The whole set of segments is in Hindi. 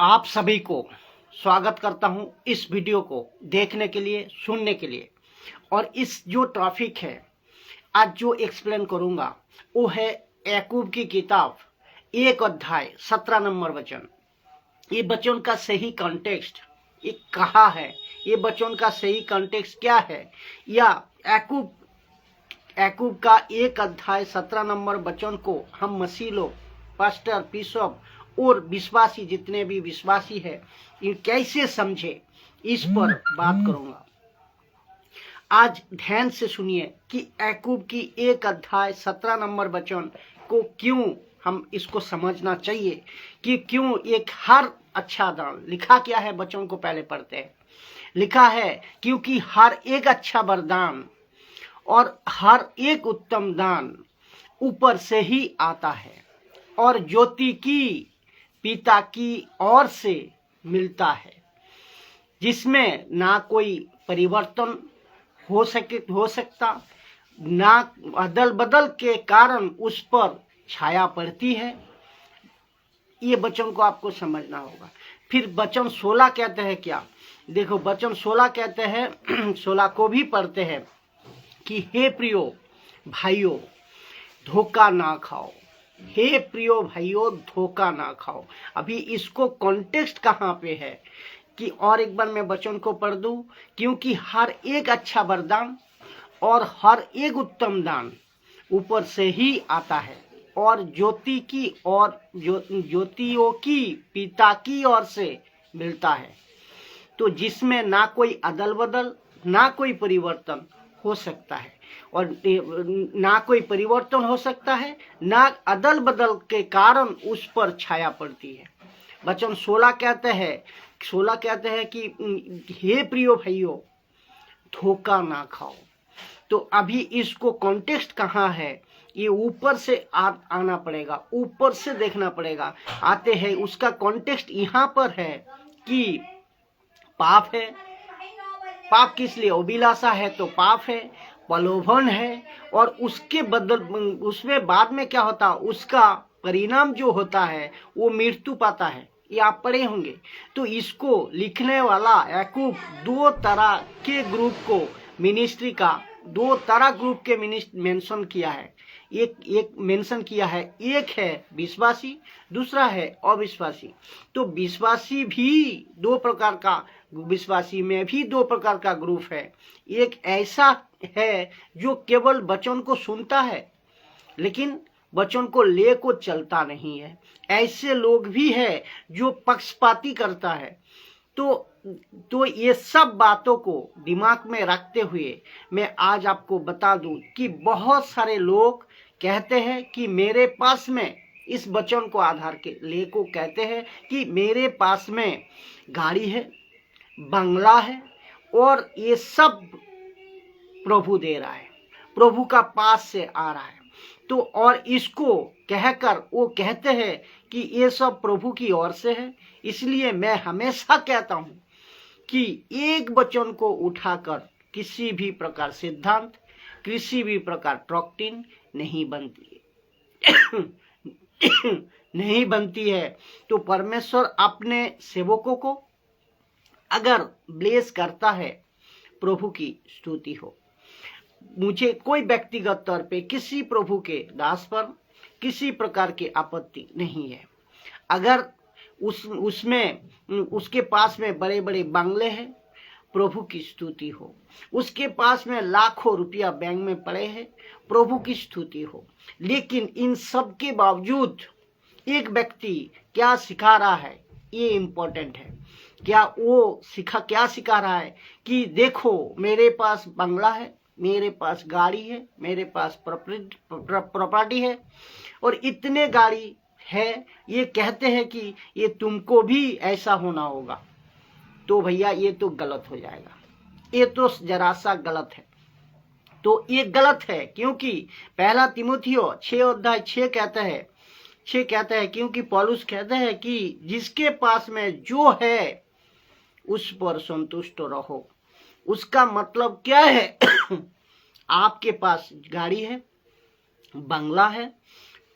आप सभी को स्वागत करता हूं इस वीडियो को देखने के लिए, सुनने के लिए। और इस जो टॉपिक है आज जो एक्सप्लेन करूंगा वो है याकूब की किताब 1 अध्याय 17 नंबर वचन। ये वचन का सही कॉन्टेक्स्ट ये कहा है, ये वचन का सही कॉन्टेक्स्ट क्या है, या याकूब का 1 अध्याय 17 नंबर वचन को हम मसीह लोग, पास्टर, बिशप और विश्वासी जितने भी विश्वासी है ये कैसे समझे, इस पर बात करूंगा। आज ध्यान से सुनिए कि याकूब की 1 अध्याय 17 नंबर वचन को क्यों हम इसको समझना चाहिए, कि क्यों एक हर अच्छा दान लिखा क्या है। वचन को पहले पढ़ते हैं। लिखा है क्योंकि हर एक अच्छा वरदान और हर एक उत्तम दान ऊपर से ही आता है और ज्योति की पिता की ओर से मिलता है, जिसमें ना कोई परिवर्तन हो सकता, ना अदल बदल के कारण उस पर छाया पड़ती है। ये वचन को आपको समझना होगा। फिर वचन 16 कहते हैं क्या, देखो वचन 16 कहते हैं 16 को भी पढ़ते हैं कि हे प्रियो भाइयों धोखा ना खाओ। हे प्रियो भाइयों धोखा ना खाओ। अभी इसको कॉन्टेक्स्ट कहाँ पे है कि, और एक बार मैं वचन को पढ़ दूं, क्योंकि हर एक अच्छा वरदान और हर एक उत्तम दान ऊपर से ही आता है और ज्योति की और ज्योतियों की पिता की ओर से मिलता है, तो जिसमें ना कोई अदल बदल ना कोई परिवर्तन हो सकता है, और ना कोई परिवर्तन हो सकता है, ना अदल बदल के कारण उस पर छाया पड़ती है। वचन 16 कहते हैं कि हे प्रियो भाइयों धोखा ना खाओ। तो अभी इसको कॉन्टेक्स्ट कहाँ है, ये ऊपर से आना पड़ेगा, ऊपर से देखना पड़ेगा। आते हैं उसका कॉन्टेक्स्ट यहाँ पर है कि पाप है। पाप किस लिए, अभिलाषा है तो पाप है, प्रलोभन है, और उसके बदल उसमें बाद में क्या होता, उसका परिणाम जो होता है वो मृत्यु पाता है। ये आप पढ़े होंगे। तो इसको लिखने वाला याकूब दो तरह के ग्रुप को, मिनिस्ट्री का दो तरह ग्रुप के मेंशन किया है। एक मेंशन किया है, एक है विश्वासी, दूसरा है अविश्वासी। तो विश्वासी भी दो प्रकार का, विश्वासी में भी दो प्रकार का ग्रुप है। एक ऐसा है जो केवल वचन को सुनता है लेकिन वचन को ले को चलता नहीं है। ऐसे लोग भी है जो पक्षपाती करता है। तो ये सब बातों को दिमाग में रखते हुए मैं आज आपको बता दूं कि बहुत सारे लोग कहते हैं कि मेरे पास में, इस वचन को आधार के ले को कहते हैं कि मेरे पास में गाड़ी है, बंगला है, और ये सब प्रभु दे रहा है, प्रभु का पास से आ रहा है। तो और इसको कहकर वो कहते हैं कि ये सब प्रभु की ओर से है। इसलिए मैं हमेशा कहता हूं कि एक वचन को उठाकर किसी भी प्रकार सिद्धांत, किसी भी प्रकार डॉक्ट्रिन नहीं बनती नहीं बनती है। तो परमेश्वर अपने सेवकों को अगर ब्लेस करता है, प्रभु की स्तुति हो। मुझे कोई व्यक्तिगत तौर पे किसी प्रभु के दास पर किसी प्रकार की आपत्ति नहीं है। अगर उसके पास में बड़े बड़े बंगले हैं, प्रभु की स्तुति हो। उसके पास में लाखों रुपया बैंक में पड़े हैं, प्रभु की स्तुति हो। लेकिन इन सब के बावजूद एक व्यक्ति क्या सिखा रहा है, ये इम्पोर्टेंट है। क्या सिखा रहा है कि देखो मेरे पास बंगला है, मेरे पास गाड़ी है, मेरे पास प्रॉपर्टी है और इतने गाड़ी है, ये कहते हैं कि ये तुमको भी ऐसा होना होगा। तो भैया ये तो गलत हो जाएगा, ये तो जरा सा गलत है। तो ये गलत है क्योंकि पहला तीमुथियो 6 अध्याय 6 कहते हैं क्योंकि पौलुस कहते हैं कि जिसके पास में जो है उस पर संतुष्ट रहो। उसका मतलब क्या है आपके पास गाड़ी है, बंगला है,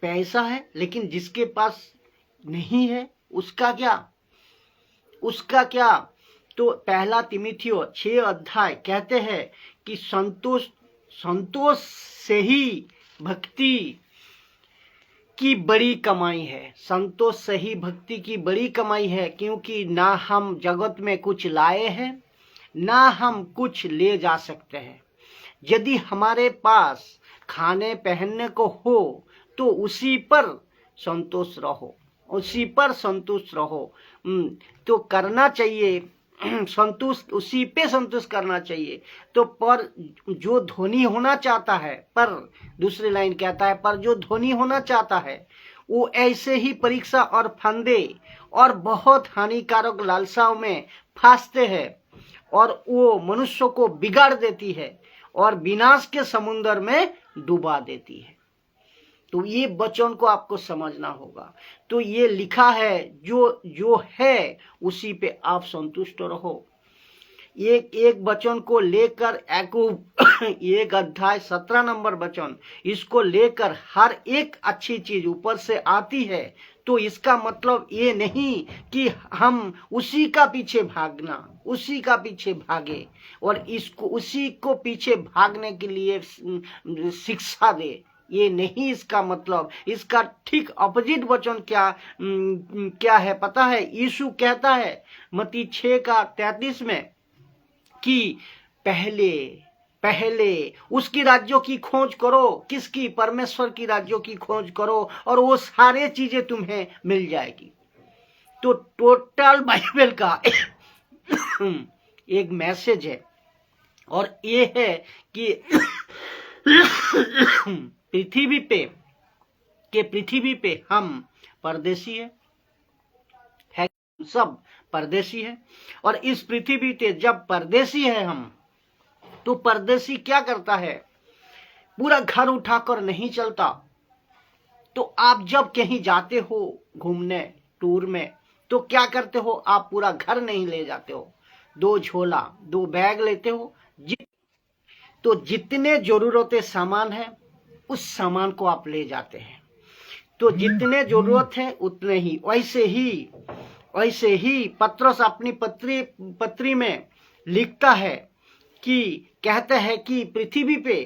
पैसा है, लेकिन जिसके पास नहीं है उसका क्या, उसका क्या, तो पहला तिमुथियो 6 अध्याय कहते हैं कि संतोष से ही भक्ति की बड़ी कमाई है। संतोष से ही भक्ति की बड़ी कमाई है, क्योंकि ना हम जगत में कुछ लाए हैं, ना हम कुछ ले जा सकते हैं। यदि हमारे पास खाने पहनने को हो तो उसी पर संतोष रहो, उसी पर संतुष्ट रहो। तो करना चाहिए संतुष्ट, उसी पे संतुष्ट करना चाहिए। तो पर जो धोनी होना चाहता है, पर दूसरी लाइन कहता है, पर जो धोनी होना चाहता है वो ऐसे ही परीक्षा और फंदे और बहुत हानिकारक लालसाओं में फंसते हैं, और वो मनुष्य को बिगाड़ देती है और विनाश के समुद्र में डुबा देती है। तो ये वचन को आपको समझना होगा। तो ये लिखा है, जो है उसी पे आप संतुष्ट रहो। एक वचन को लेकर याकूब 1 अध्याय 17 नंबर वचन, इसको लेकर हर एक अच्छी चीज ऊपर से आती है। तो इसका मतलब ये नहीं कि हम उसी का पीछे भागना, उसी का पीछे भागे और इसको उसी को पीछे भागने के लिए शिक्षा दे, ये नहीं इसका मतलब। इसका ठीक अपोजिट वचन क्या है पता है? यीशु कहता है मत्ती 6:33 में कि पहले उसकी राज्यों की खोज करो। किसकी? परमेश्वर की राज्यों की खोज करो और वो सारे चीजें तुम्हें मिल जाएगी। तो टोटल बाइबल का एक मैसेज है, और ये है कि पृथ्वी पे हम परदेशी है, सब परदेशी है। और इस पृथ्वी पे जब परदेशी है हम, तो परदेशी क्या करता है? पूरा घर उठाकर नहीं चलता। तो आप जब कहीं जाते हो घूमने टूर में, तो क्या करते हो? आप पूरा घर नहीं ले जाते हो, 2 झोला 2 बैग लेते हो। तो जितने जरूरतें सामान है उस सामान को आप ले जाते हैं। तो जितने जरूरत है उतने ही। वैसे ही पत्रस अपनी पत्री में लिखता है कि कहते हैं कि पृथ्वी पे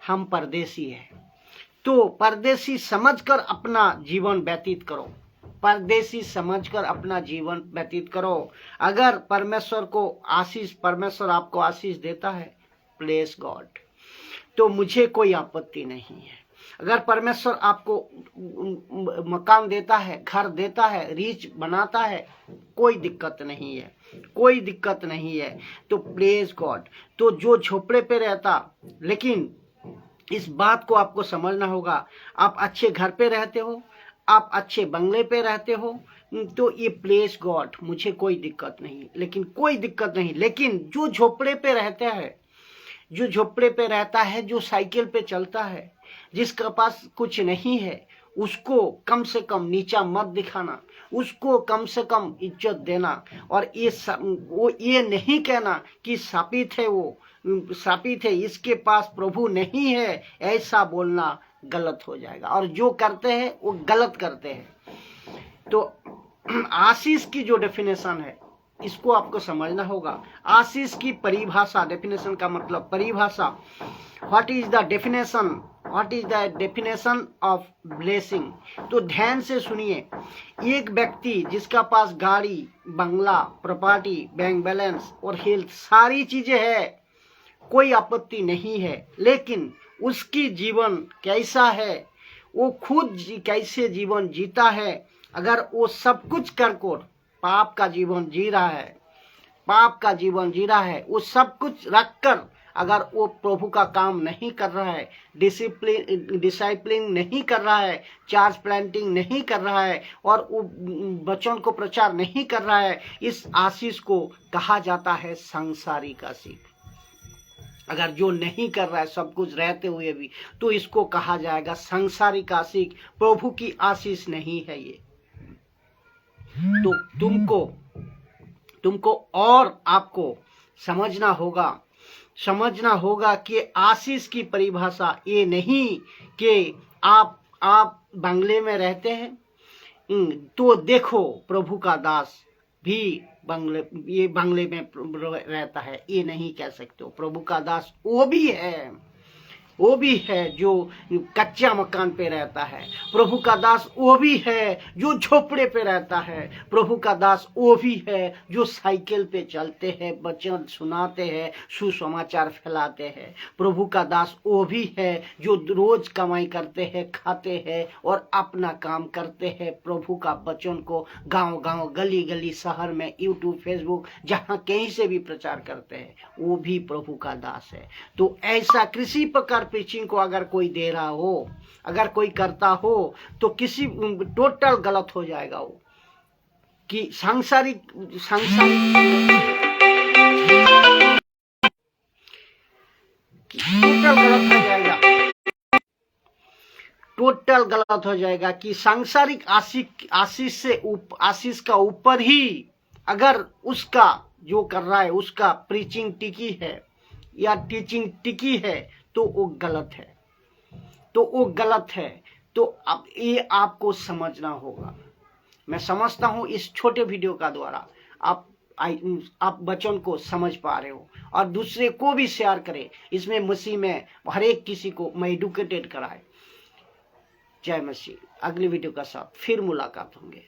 हम परदेशी हैं। तो परदेशी समझकर अपना जीवन व्यतीत करो, परदेशी समझकर अपना जीवन व्यतीत करो। अगर परमेश्वर आपको आशीष देता है, प्रेज गॉड, तो मुझे कोई आपत्ति नहीं है। अगर परमेश्वर आपको मकान देता है, घर देता है, रीच बनाता है, कोई दिक्कत नहीं है, कोई दिक्कत नहीं है। तो प्रेज गॉड। तो जो झोपड़े पे रहता, लेकिन इस बात को आपको समझना होगा, आप अच्छे घर पे रहते हो, आप अच्छे बंगले पे रहते हो, तो ये प्रेज गॉड, मुझे कोई दिक्कत नहीं, लेकिन कोई दिक्कत नहीं। लेकिन जो झोपड़े पे रहता है, जो झोपड़े पे रहता है, जो साइकिल पे चलता है, जिसके पास कुछ नहीं है, उसको कम से कम नीचा मत दिखाना, उसको कम से कम इज्जत देना। और ये नहीं कहना कि शापित है, वो शापित है, इसके पास प्रभु नहीं है, ऐसा बोलना गलत हो जाएगा। और जो करते हैं वो गलत करते हैं। तो आशीष की जो डेफिनेशन है, इसको आपको समझना होगा। आशीष की परिभाषा, डेफिनेशन का मतलब परिभाषा, what is the definition of blessing. तो ध्यान से सुनिए। एक व्यक्ति जिसका पास गाड़ी, बंगला, प्रॉपर्टी, बैंक बैलेंस और हेल्थ, सारी चीजें है, कोई आपत्ति नहीं है, लेकिन उसकी जीवन कैसा है, वो खुद कैसे जीवन जीता है। अगर वो सब कुछ कर पाप का जीवन जी रहा है, वो सब कुछ रखकर अगर वो प्रभु का काम नहीं कर रहा है, डिसिप्लिन नहीं कर रहा है, चर्च प्लांटिंग नहीं कर रहा है, और वो वचन को प्रचार नहीं कर रहा है, इस आशीष को कहा जाता है सांसारिक आशीष। अगर जो नहीं कर रहा है सब कुछ रहते हुए भी, तो इसको कहा जाएगा सांसारिक आशीष, प्रभु की आशीष नहीं है ये। तो तुमको और आपको समझना होगा कि आशीष की परिभाषा ये नहीं कि आप बंगले में रहते हैं तो देखो प्रभु का दास भी बंगले में रहता है, ये नहीं कह सकते हो। प्रभु का दास वो भी है जो कच्चा मकान पे रहता है। प्रभु का दास वो भी है जो झोपड़े पे रहता है। प्रभु का दास वो भी है जो साइकिल पे चलते हैं, वचन सुनाते हैं, सुसमाचार फैलाते हैं। प्रभु का दास वो भी है जो रोज कमाई करते हैं, खाते हैं और अपना काम करते हैं। प्रभु का वचन को गांव गांव, गली गली, शहर में, यूट्यूब, फेसबुक, जहां कहीं से भी प्रचार करते हैं, वो भी प्रभु का दास है। तो ऐसा किसी प्रकार प्रीचिंग को अगर कोई दे रहा हो, अगर कोई करता हो, तो किसी टोटल गलत हो जाएगा वो, कि सांसारिक टोटल गलत हो जाएगा कि सांसारिक आशीष का ऊपर ही अगर उसका जो कर रहा है उसका प्रीचिंग टिकी है या टीचिंग टिकी है, तो वो गलत है, तो अब ये आपको समझना होगा। मैं समझता हूं इस छोटे वीडियो का द्वारा आप वचन को समझ पा रहे हो, और दूसरे को भी शेयर करें। इसमें मसीह में हर एक किसी को मैं एडुकेटेड कराए। जय मसीह। अगली वीडियो का साथ फिर मुलाकात होंगे।